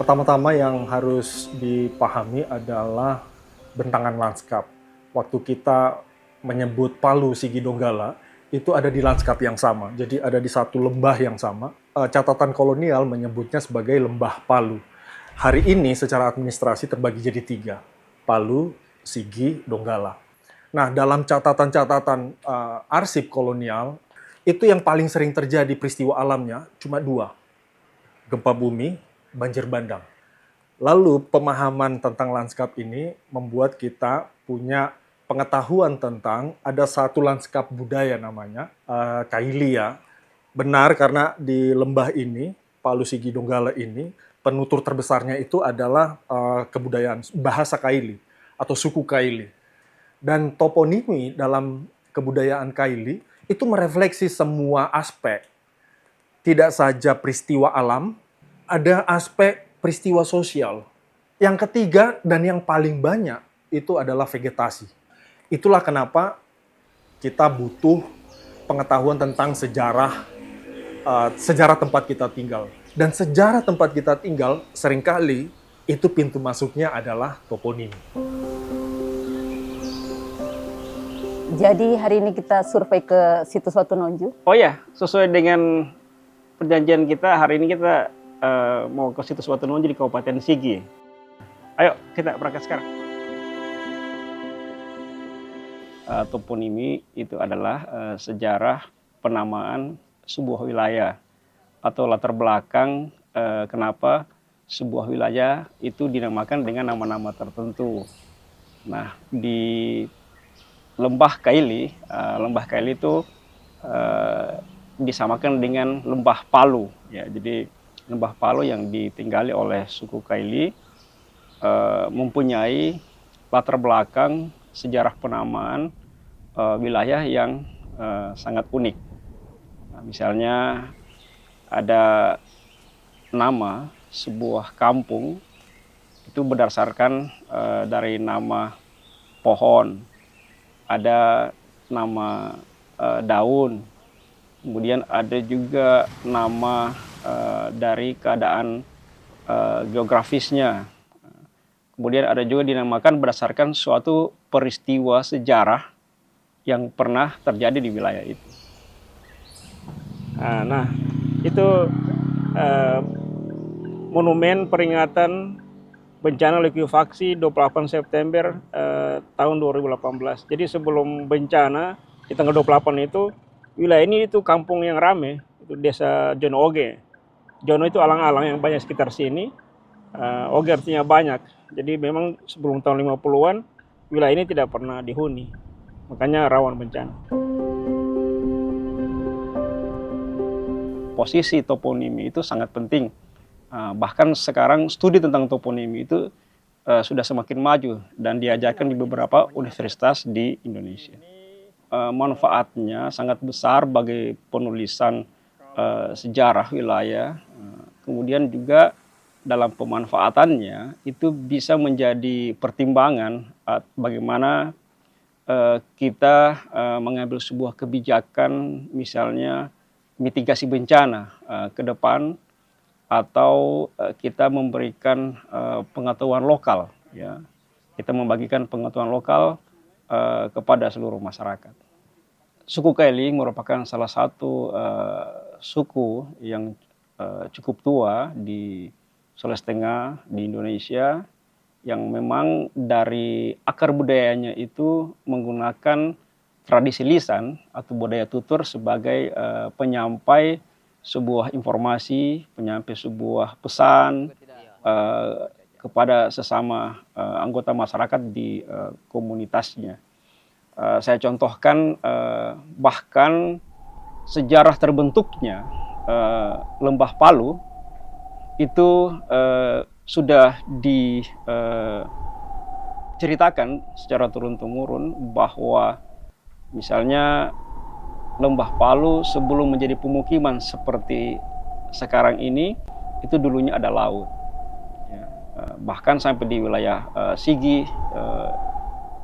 Pertama-tama yang harus dipahami adalah bentangan lanskap. Waktu kita menyebut Palu Sigi Donggala, itu ada di lanskap yang sama. Jadi ada di satu lembah yang sama. Catatan kolonial menyebutnya sebagai Lembah Palu. Hari ini secara administrasi terbagi jadi tiga. Palu, Sigi, Donggala. Nah, dalam catatan-catatan arsip kolonial, itu yang paling sering terjadi peristiwa alamnya cuma dua. Gempa bumi, banjir bandang. Lalu pemahaman tentang lanskap ini membuat kita punya pengetahuan tentang ada satu lanskap budaya namanya Kailia. Benar karena di lembah ini, Palu Sigi Donggala ini, penutur terbesarnya itu adalah kebudayaan bahasa Kaili atau suku Kaili. Dan toponimi dalam kebudayaan Kaili itu merefleksi semua aspek. Tidak saja peristiwa alam, ada aspek peristiwa sosial. Yang ketiga dan yang paling banyak itu adalah vegetasi. Itulah kenapa kita butuh pengetahuan tentang sejarah tempat kita tinggal. Dan sejarah tempat kita tinggal seringkali itu pintu masuknya adalah toponimi. Jadi hari ini kita survei ke situs Watunonju. Oh ya, sesuai dengan perjanjian kita, hari ini kita mau ke situs Watunonju di Kabupaten Sigi. Ayo kita berangkat sekarang. Toponimi itu adalah sejarah penamaan sebuah wilayah atau latar belakang kenapa sebuah wilayah itu dinamakan dengan nama-nama tertentu. Nah, di Lembah Kaili itu disamakan dengan Lembah Palu. Ya, jadi Lembah Palu yang ditinggali oleh suku Kaili mempunyai latar belakang sejarah penamaan wilayah yang sangat unik. Nah, misalnya ada nama sebuah kampung itu berdasarkan dari nama pohon. Ada nama daun, kemudian ada juga nama dari keadaan geografisnya. Kemudian ada juga dinamakan berdasarkan suatu peristiwa sejarah yang pernah terjadi di wilayah itu. Nah, itu monumen peringatan bencana likuifaksi 28 September tahun 2018. Jadi sebelum bencana di tanggal 28 itu wilayah ini itu kampung yang rame, itu desa Jono Oge. Jono itu alang-alang yang banyak sekitar sini. Oge artinya banyak. Jadi memang sebelum tahun 50-an wilayah ini tidak pernah dihuni. Makanya rawan bencana. Posisi toponimi itu sangat penting. Bahkan sekarang studi tentang toponimi itu sudah semakin maju dan diajarkan di beberapa universitas di Indonesia. Manfaatnya sangat besar bagi penulisan sejarah wilayah. Kemudian juga dalam pemanfaatannya itu bisa menjadi pertimbangan bagaimana kita mengambil sebuah kebijakan, misalnya mitigasi bencana ke depan, atau kita memberikan pengetahuan lokal, ya. Kita membagikan pengetahuan lokal kepada seluruh masyarakat. Suku Kaili merupakan salah satu suku yang cukup tua di Sulawesi Tengah di Indonesia, yang memang dari akar budayanya itu menggunakan tradisi lisan atau budaya tutur sebagai penyampai sebuah informasi, penyampai sebuah pesan kepada sesama anggota masyarakat di komunitasnya. Saya contohkan bahkan sejarah terbentuknya Lembah Palu itu sudah diceritakan secara turun-temurun bahwa misalnya Lembah Palu sebelum menjadi pemukiman seperti sekarang ini, itu dulunya ada laut. Ya, bahkan sampai di wilayah Sigi,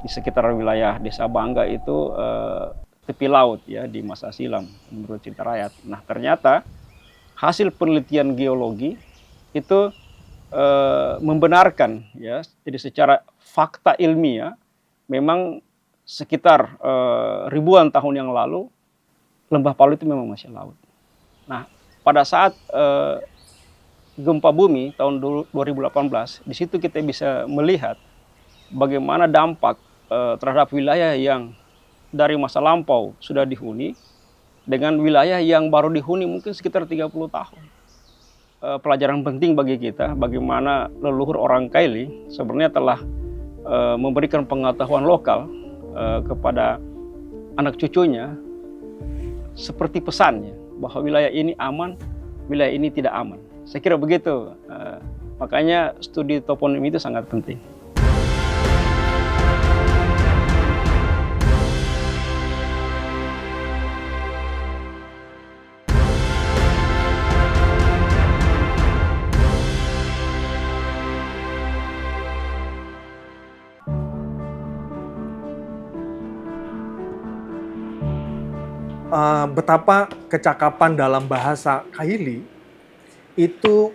di sekitar wilayah Desa Bangga itu tepi laut ya di masa silam menurut cerita rakyat. Nah, ternyata hasil penelitian geologi itu membenarkan, ya, jadi secara fakta ilmiah memang sekitar ribuan tahun yang lalu Lembah Palu itu memang masih laut. Nah, pada saat gempa bumi tahun 2018, di situ kita bisa melihat bagaimana dampak terhadap wilayah yang dari masa lampau sudah dihuni dengan wilayah yang baru dihuni mungkin sekitar 30 tahun. Pelajaran penting bagi kita bagaimana leluhur orang Kaili sebenarnya telah memberikan pengetahuan lokal kepada anak cucunya seperti pesannya bahwa wilayah ini aman, wilayah ini tidak aman. Saya kira begitu. Makanya studi toponimi itu sangat penting. Betapa kecakapan dalam bahasa Kaili itu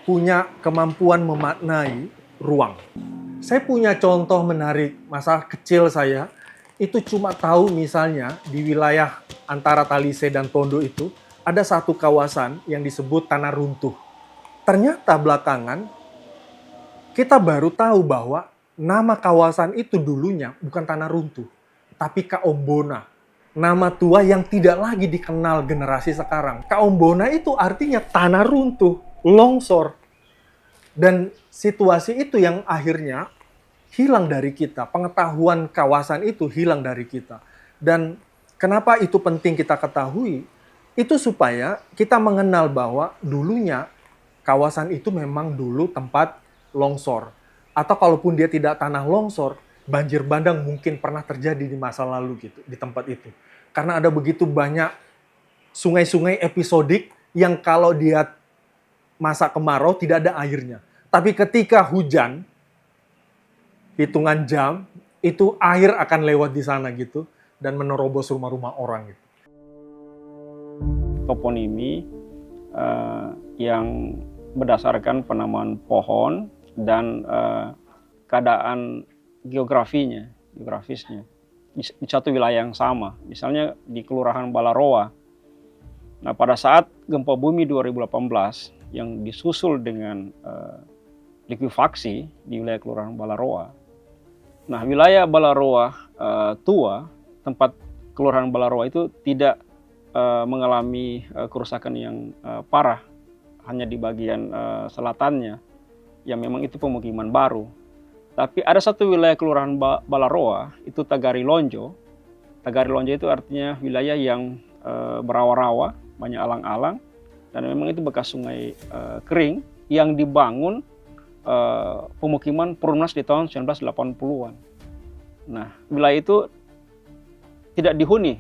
punya kemampuan memaknai ruang. Saya punya contoh menarik masa kecil saya, itu cuma tahu misalnya di wilayah antara Talise dan Tondo itu ada satu kawasan yang disebut Tanah Runtuh. Ternyata belakangan kita baru tahu bahwa nama kawasan itu dulunya bukan Tanah Runtuh, tapi Kaombona. Nama tua yang tidak lagi dikenal generasi sekarang. Kaombona itu artinya tanah runtuh, longsor. Dan situasi itu yang akhirnya hilang dari kita. Pengetahuan kawasan itu hilang dari kita. Dan kenapa itu penting kita ketahui? Itu supaya kita mengenal bahwa dulunya kawasan itu memang dulu tempat longsor. Atau kalaupun dia tidak tanah longsor, banjir bandang mungkin pernah terjadi di masa lalu gitu di tempat itu. Karena ada begitu banyak sungai-sungai episodik yang kalau dia masa kemarau tidak ada airnya. Tapi ketika hujan, hitungan jam, itu air akan lewat di sana gitu dan menerobos rumah-rumah orang gitu. Toponimi yang berdasarkan penamaan pohon dan keadaan geografisnya di satu wilayah yang sama, misalnya di Kelurahan Balaroa. Nah, pada saat gempa bumi 2018 yang disusul dengan likuifaksi di wilayah Kelurahan Balaroa. Nah, wilayah Balaroa tua, tempat Kelurahan Balaroa itu tidak mengalami kerusakan yang parah, hanya di bagian selatannya, yang memang itu pemukiman baru. Tapi ada satu wilayah Kelurahan Balaroa, itu Tagari Lonjo. Tagari Lonjo itu artinya wilayah yang berawa-rawa, banyak alang-alang, dan memang itu bekas sungai kering yang dibangun pemukiman Perumnas di tahun 1980-an. Nah, wilayah itu tidak dihuni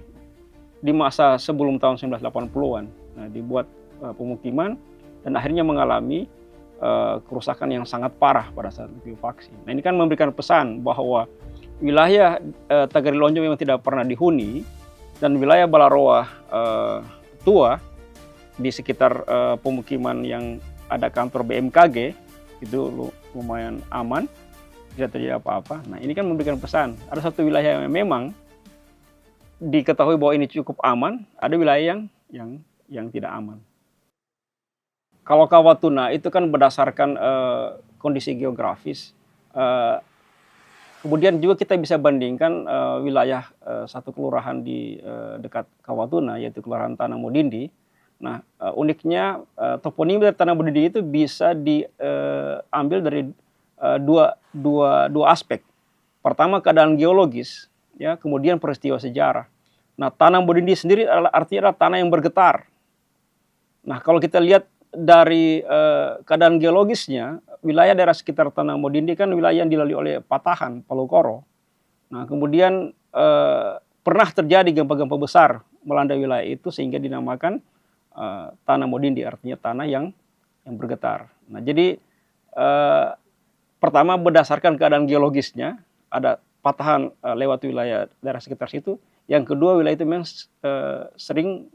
di masa sebelum tahun 1980-an. Nah, dibuat pemukiman dan akhirnya mengalami kerusakan yang sangat parah pada saat likuifaksi. Nah, ini kan memberikan pesan bahwa wilayah Tagari Lonjo memang tidak pernah dihuni dan wilayah Balaroa tua di sekitar pemukiman yang ada kantor BMKG itu lumayan aman, tidak terjadi apa-apa. Nah, ini kan memberikan pesan. Ada satu wilayah yang memang diketahui bahwa ini cukup aman, ada wilayah yang tidak aman. Kalau Kawatuna itu kan berdasarkan kondisi geografis. Kemudian juga kita bisa bandingkan wilayah satu kelurahan di dekat Kawatuna, yaitu Kelurahan Tanah Modindi. Nah, uniknya toponimi dari Tanah Modindi itu bisa diambil dari dua aspek. Pertama, keadaan geologis, ya, kemudian peristiwa sejarah. Nah, Tanah Modindi sendiri artinya adalah tanah yang bergetar. Nah, kalau kita lihat dari keadaan geologisnya, wilayah daerah sekitar Tanah Modindi kan wilayah yang dilalui oleh patahan Palu Koro. Nah, kemudian pernah terjadi gempa-gempa besar melanda wilayah itu sehingga dinamakan Tanah Modindi, artinya tanah yang bergetar. Nah, jadi pertama berdasarkan keadaan geologisnya, ada patahan lewat wilayah daerah sekitar situ. Yang kedua, wilayah itu memang sering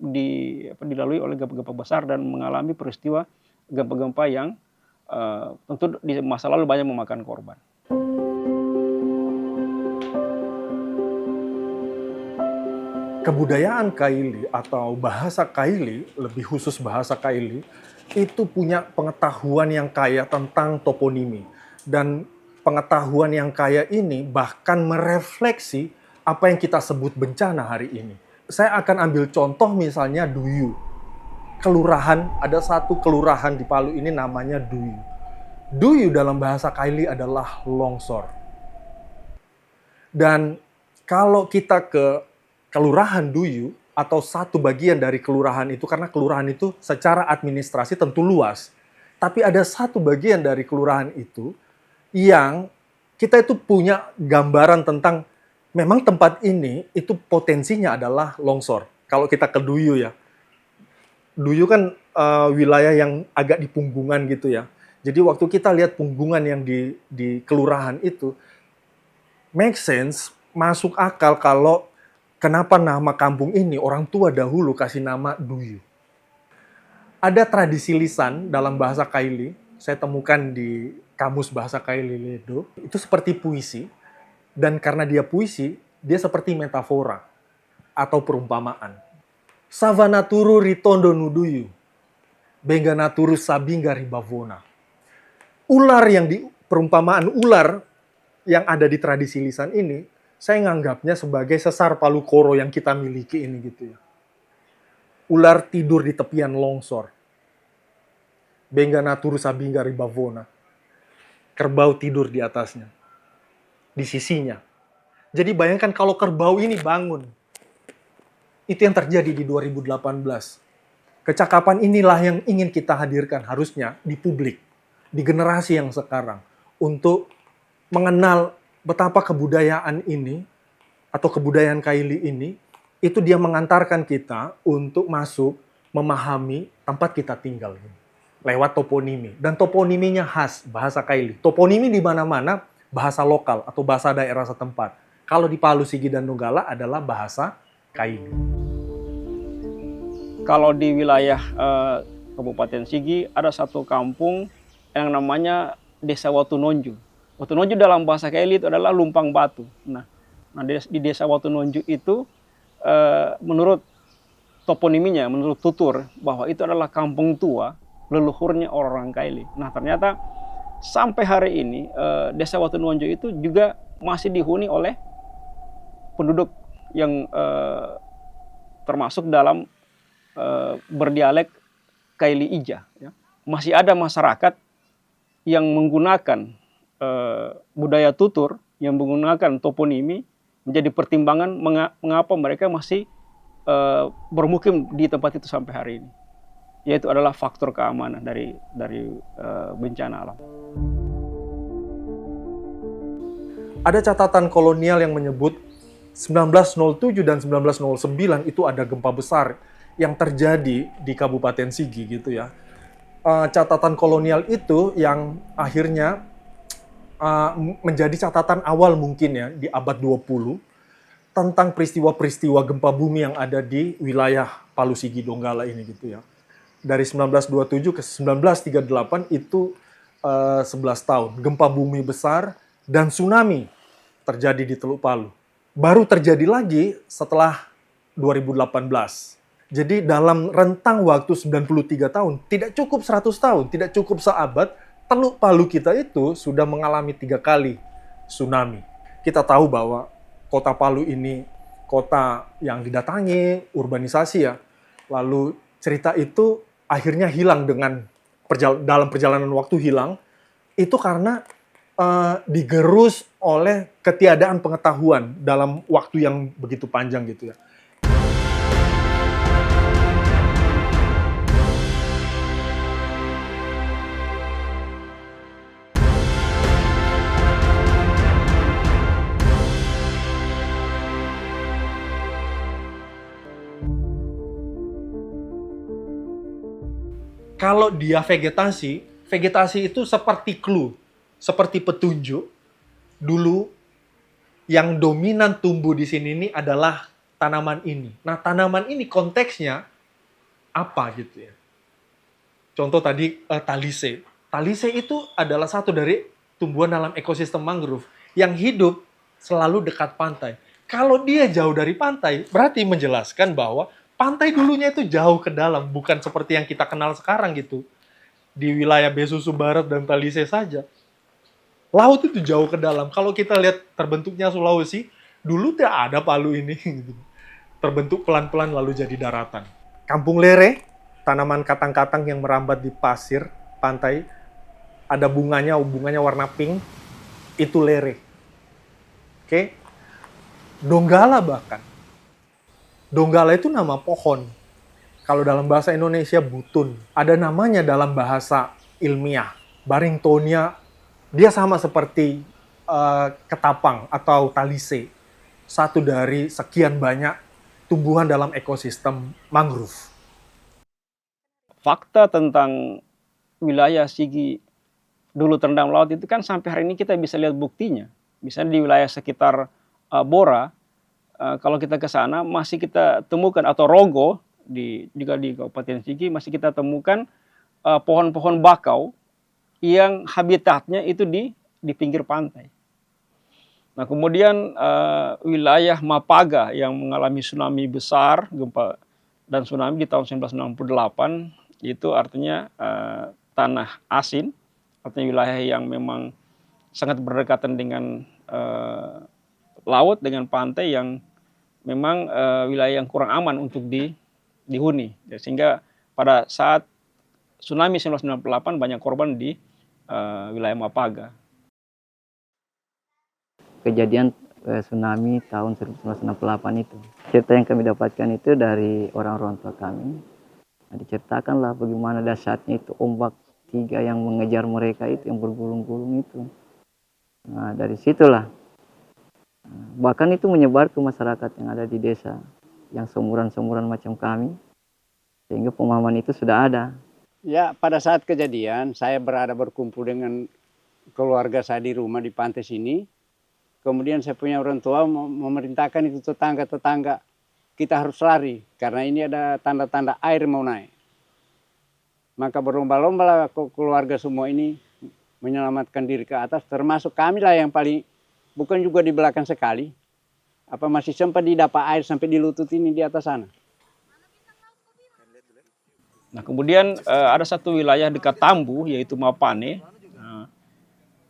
dilalui oleh gempa-gempa besar dan mengalami peristiwa gempa-gempa yang tentu di masa lalu banyak memakan korban. Kebudayaan Kaili atau bahasa Kaili, lebih khusus bahasa Kaili, itu punya pengetahuan yang kaya tentang toponimi. Dan pengetahuan yang kaya ini bahkan merefleksi apa yang kita sebut bencana hari ini. Saya akan ambil contoh misalnya Duyu. Kelurahan, ada satu kelurahan di Palu ini namanya Duyu. Duyu dalam bahasa Kaili adalah longsor. Dan kalau kita ke kelurahan Duyu atau satu bagian dari kelurahan itu, karena kelurahan itu secara administrasi tentu luas, tapi ada satu bagian dari kelurahan itu yang kita itu punya gambaran tentang memang tempat ini itu potensinya adalah longsor. Kalau kita ke Duyu ya, Duyu kan wilayah yang agak di punggungan gitu ya. Jadi waktu kita lihat punggungan yang di kelurahan itu, make sense, masuk akal kalau kenapa nama kampung ini orang tua dahulu kasih nama Duyu. Ada tradisi lisan dalam bahasa Kaili, saya temukan di kamus bahasa Kaili Ledo, itu seperti puisi, dan karena dia puisi, dia seperti metafora atau perumpamaan. Savanaturu ritondo nuduyu, benganaturu sabingga ribavona. Ular yang di perumpamaan ular yang ada di tradisi lisan ini, saya nganggapnya sebagai sesar palu koro yang kita miliki ini gitu ya. Ular tidur di tepian longsor. Benganaturu sabingga ribavona. Kerbau tidur di atasnya. Di sisinya. Jadi bayangkan kalau kerbau ini bangun. Itu yang terjadi di 2018. Kecakapan inilah yang ingin kita hadirkan harusnya di publik. Di generasi yang sekarang. Untuk mengenal betapa kebudayaan ini atau kebudayaan Kaili ini itu dia mengantarkan kita untuk masuk memahami tempat kita tinggal lewat toponimi, dan toponiminya khas bahasa Kaili. Toponimi di mana-mana bahasa lokal atau bahasa daerah setempat. Kalau di Palu, Sigi dan Donggala adalah bahasa Kaili. Kalau di wilayah Kabupaten Sigi ada satu kampung yang namanya Desa Watunonju. Watunonju dalam bahasa Kaili itu adalah lumpang batu. Nah di Desa Watunonju itu menurut toponiminya, menurut tutur, bahwa itu adalah kampung tua leluhurnya orang Kaili. Nah ternyata sampai hari ini Desa Watunonju itu juga masih dihuni oleh penduduk yang termasuk dalam berdialek Kaili Ija. Ya. Masih ada masyarakat yang menggunakan budaya tutur, yang menggunakan toponimi menjadi pertimbangan mengapa mereka masih bermukim di tempat itu sampai hari ini, yaitu adalah faktor keamanan dari bencana alam. Ada catatan kolonial yang menyebut 1907 dan 1909 itu ada gempa besar yang terjadi di Kabupaten Sigi gitu ya. Catatan kolonial itu yang akhirnya menjadi catatan awal mungkin ya di abad 20 tentang peristiwa-peristiwa gempa bumi yang ada di wilayah Palu Sigi Donggala ini gitu ya. Dari 1927 ke 1938 itu 11 tahun. Gempa bumi besar dan tsunami terjadi di Teluk Palu. Baru terjadi lagi setelah 2018. Jadi dalam rentang waktu 93 tahun, tidak cukup 100 tahun, tidak cukup seabad, Teluk Palu kita itu sudah mengalami 3 kali tsunami. Kita tahu bahwa kota Palu ini kota yang didatangi, urbanisasi ya. Lalu cerita itu akhirnya hilang dalam perjalanan waktu hilang. Itu karena digerus oleh ketiadaan pengetahuan dalam waktu yang begitu panjang gitu ya. Kalau dia vegetasi itu seperti clue, seperti petunjuk. Dulu yang dominan tumbuh di sini ini adalah tanaman ini. Nah, tanaman ini konteksnya apa gitu ya. Contoh tadi talise. Talise itu adalah satu dari tumbuhan dalam ekosistem mangrove yang hidup selalu dekat pantai. Kalau dia jauh dari pantai, berarti menjelaskan bahwa pantai dulunya itu jauh ke dalam, bukan seperti yang kita kenal sekarang gitu. Di wilayah Besusu Barat dan Talise saja. Laut itu jauh ke dalam. Kalau kita lihat terbentuknya Sulawesi, dulu tidak ada Palu ini. Gitu. Terbentuk pelan-pelan lalu jadi daratan. Kampung Lere, tanaman katang-katang yang merambat di pasir pantai, ada bunganya warna pink, itu lere. Oke? Donggala bahkan. Donggala itu nama pohon. Kalau dalam bahasa Indonesia butun. Ada namanya dalam bahasa ilmiah. Barringtonia, dia sama seperti ketapang atau talise. Satu dari sekian banyak tumbuhan dalam ekosistem mangrove. Fakta tentang wilayah Sigi dulu terendam laut itu kan sampai hari ini kita bisa lihat buktinya. Misalnya di wilayah sekitar Bora, kalau kita ke sana masih kita temukan, atau Rogo juga di Kabupaten Sigi masih kita temukan pohon-pohon bakau yang habitatnya itu di pinggir pantai. Nah, kemudian wilayah Mapaga yang mengalami tsunami besar, gempa dan tsunami di tahun 1968, itu artinya tanah asin, artinya wilayah yang memang sangat berdekatan dengan laut, dengan pantai yang memang wilayah yang kurang aman untuk dihuni. Sehingga pada saat tsunami 1998 banyak korban di wilayah Mapaga. Kejadian tsunami tahun 1968 itu. Cerita yang kami dapatkan itu dari orang-orang tua kami. Nah, diceritakanlah bagaimana dahsyatnya itu ombak 3 yang mengejar mereka itu, yang bergulung-gulung itu. Nah, dari situlah bahkan itu menyebar ke masyarakat yang ada di desa, yang seumuran-seumuran macam kami, sehingga pemahaman itu sudah ada. Ya, pada saat kejadian saya berkumpul dengan keluarga saya di rumah di pantai sini. Kemudian saya punya orang tua memerintahkan itu tetangga-tetangga, kita harus lari karena ini ada tanda-tanda air mau naik. Maka berlomba-lomba lah keluarga semua ini menyelamatkan diri ke atas, termasuk kami lah yang paling, bukan juga di belakang sekali, masih sempat didapat air sampai di lutut ini di atas sana. Nah, kemudian ada satu wilayah dekat Tambu, yaitu Mapane,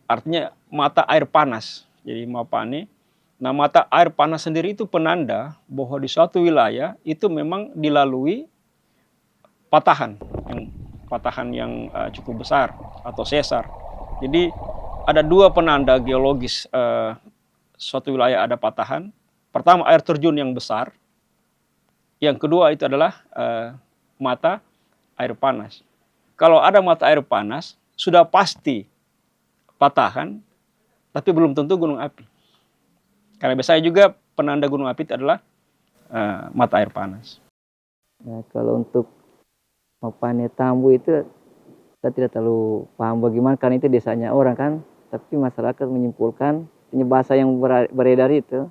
artinya mata air panas. Jadi Mapane. Nah, mata air panas sendiri itu penanda bahwa di suatu wilayah itu memang dilalui patahan yang cukup besar atau sesar. Jadi ada 2 penanda geologis suatu wilayah ada patahan. Pertama, air terjun yang besar. Yang kedua itu adalah mata air panas. Kalau ada mata air panas, sudah pasti patahan, tapi belum tentu gunung api. Karena biasanya juga penanda gunung api itu adalah mata air panas. Nah, kalau untuk Mapane Tambu itu saya tidak terlalu paham bagaimana, karena itu desanya orang kan, tapi masyarakat menyimpulkan, bahasa yang beredar itu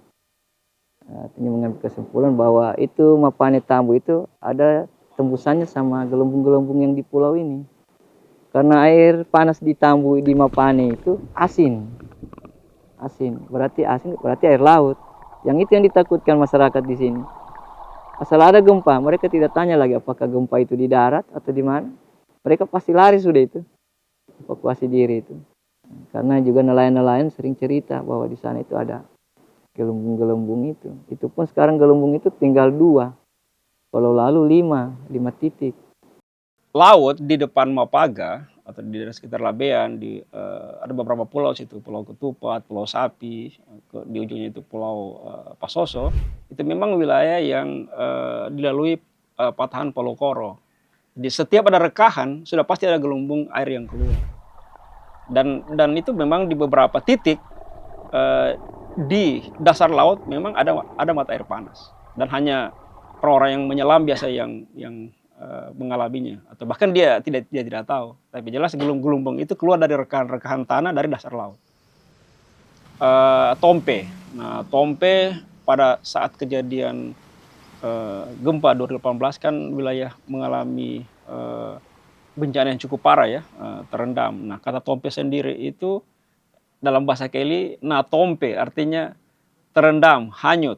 artinya mengambil kesimpulan bahwa itu Mapane Tambu itu ada tembusannya sama gelembung-gelembung yang di pulau ini. Karena air panas di Tambu di Mapane itu asin, berarti air laut. Yang itu yang ditakutkan masyarakat di sini. Asal ada gempa, mereka tidak tanya lagi apakah gempa itu di darat atau di mana. Mereka pasti lari sudah itu, evakuasi diri itu. Karena juga nelayan-nelayan sering cerita bahwa di sana itu ada gelembung-gelembung itu. Itu pun sekarang gelembung itu tinggal 2. Kalau lalu 5 titik. Laut di depan Mapaga atau di daerah sekitar Labean, ada beberapa pulau situ, Pulau Ketupat, Pulau Sapi, di ujungnya itu Pulau Pasoso, itu memang wilayah yang dilalui patahan Pulau Koro. Di setiap ada rekahan sudah pasti ada gelembung air yang keluar. Dan itu memang di beberapa titik di dasar laut memang ada mata air panas, dan hanya orang-orang yang menyelam biasa yang mengalaminya, atau bahkan dia tidak tahu. Tapi jelas gelembung itu keluar dari rekahan tanah dari dasar laut. Tompe. Nah, Tompe pada saat kejadian gempa 2018 kan wilayah mengalami bencana yang cukup parah ya, terendam. Nah, kata tompe sendiri itu dalam bahasa Keli, na tompe artinya terendam, hanyut.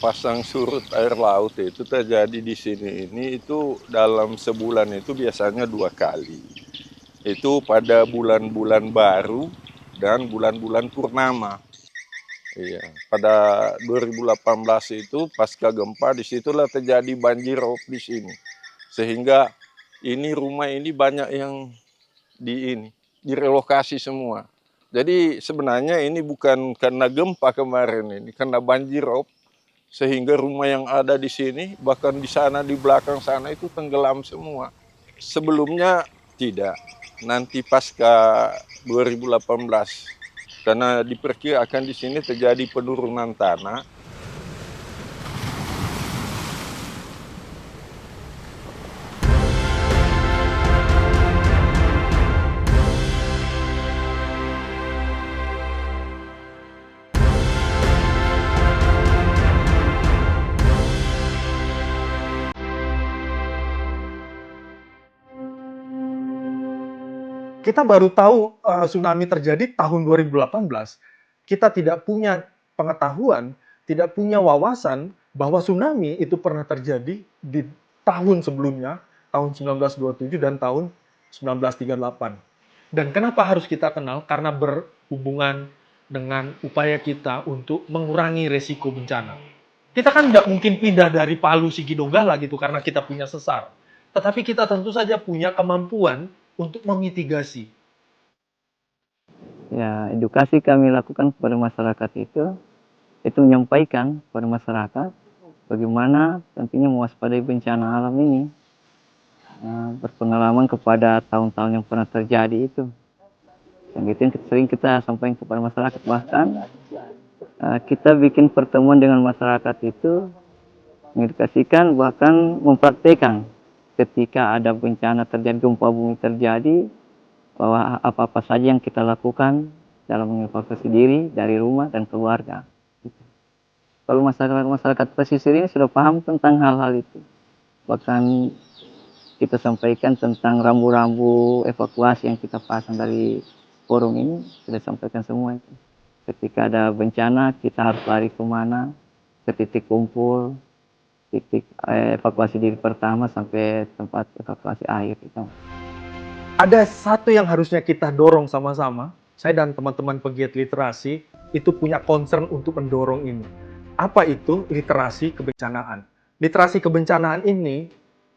Pasang surut air laut itu terjadi di sini ini itu dalam sebulan itu biasanya 2 kali. Itu pada bulan-bulan baru dan bulan-bulan purnama. Iya, pada 2018 itu pasca gempa disitulah terjadi banjir rob di sini. Sehingga ini rumah ini banyak yang direlokasi semua. Jadi sebenarnya ini bukan karena gempa kemarin ini, karena banjir rob. Sehingga rumah yang ada di sini, bahkan di sana, di belakang sana itu tenggelam semua. Sebelumnya tidak, nanti pasca 2018. Karena diperkirakan di sini terjadi penurunan tanah. Kita baru tahu tsunami terjadi tahun 2018. Kita tidak punya pengetahuan, tidak punya wawasan bahwa tsunami itu pernah terjadi di tahun sebelumnya, tahun 1927 dan tahun 1938. Dan kenapa harus kita kenal? Karena berhubungan dengan upaya kita untuk mengurangi resiko bencana. Kita kan nggak mungkin pindah dari Palu Sigi Donggala gitu karena kita punya sesar. Tetapi kita tentu saja punya kemampuan untuk memitigasi. Ya, edukasi kami lakukan kepada masyarakat itu menyampaikan kepada masyarakat bagaimana tentunya mewaspadai bencana alam ini. Berpengalaman kepada tahun-tahun yang pernah terjadi itu. Yang itu yang sering kita sampaikan kepada masyarakat. Bahkan kita bikin pertemuan dengan masyarakat itu mengedukasikan, bahkan mempraktekkan ketika ada bencana terjadi, gempa bumi terjadi, bahwa apa-apa saja yang kita lakukan dalam mengevakuasi diri dari rumah dan keluarga. Kalau masyarakat pesisir ini sudah paham tentang hal-hal itu. Bahkan kita sampaikan tentang rambu-rambu evakuasi yang kita pasang dari forum ini, sudah sampaikan semua itu. Ketika ada bencana, kita harus lari kemana, ke titik kumpul, titik evakuasi diri pertama sampai tempat evakuasi akhir itu. Ada satu yang harusnya kita dorong sama-sama. Saya dan teman-teman pegiat literasi itu punya concern untuk mendorong ini. Apa itu literasi kebencanaan? Literasi kebencanaan ini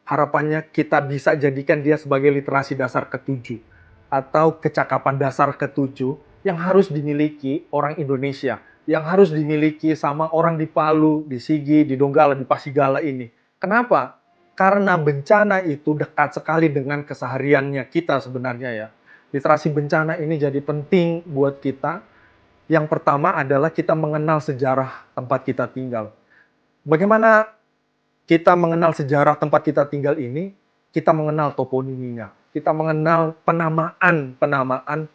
harapannya kita bisa jadikan dia sebagai literasi dasar ke-7 atau kecakapan dasar ke-7 yang harus dimiliki orang Indonesia, yang harus dimiliki sama orang di Palu, di Sigi, di Donggala, di Pasigala ini. Kenapa? Karena bencana itu dekat sekali dengan kesehariannya kita sebenarnya ya. Literasi bencana ini jadi penting buat kita. Yang pertama adalah kita mengenal sejarah tempat kita tinggal. Bagaimana kita mengenal sejarah tempat kita tinggal ini? Kita mengenal toponiminya. Kita mengenal penamaan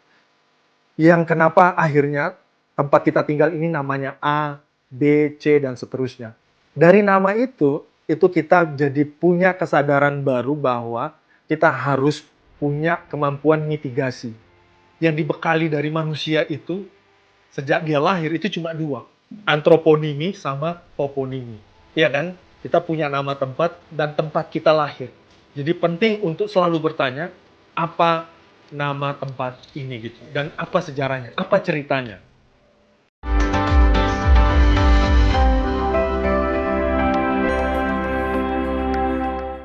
yang kenapa akhirnya tempat kita tinggal ini namanya A, B, C, dan seterusnya. Dari nama itu kita jadi punya kesadaran baru bahwa kita harus punya kemampuan mitigasi. Yang dibekali dari manusia itu, sejak dia lahir itu cuma 2. Antroponimi sama toponimi. Iya kan? Kita punya nama tempat dan tempat kita lahir. Jadi penting untuk selalu bertanya, apa nama tempat ini gitu. Dan apa sejarahnya, apa ceritanya.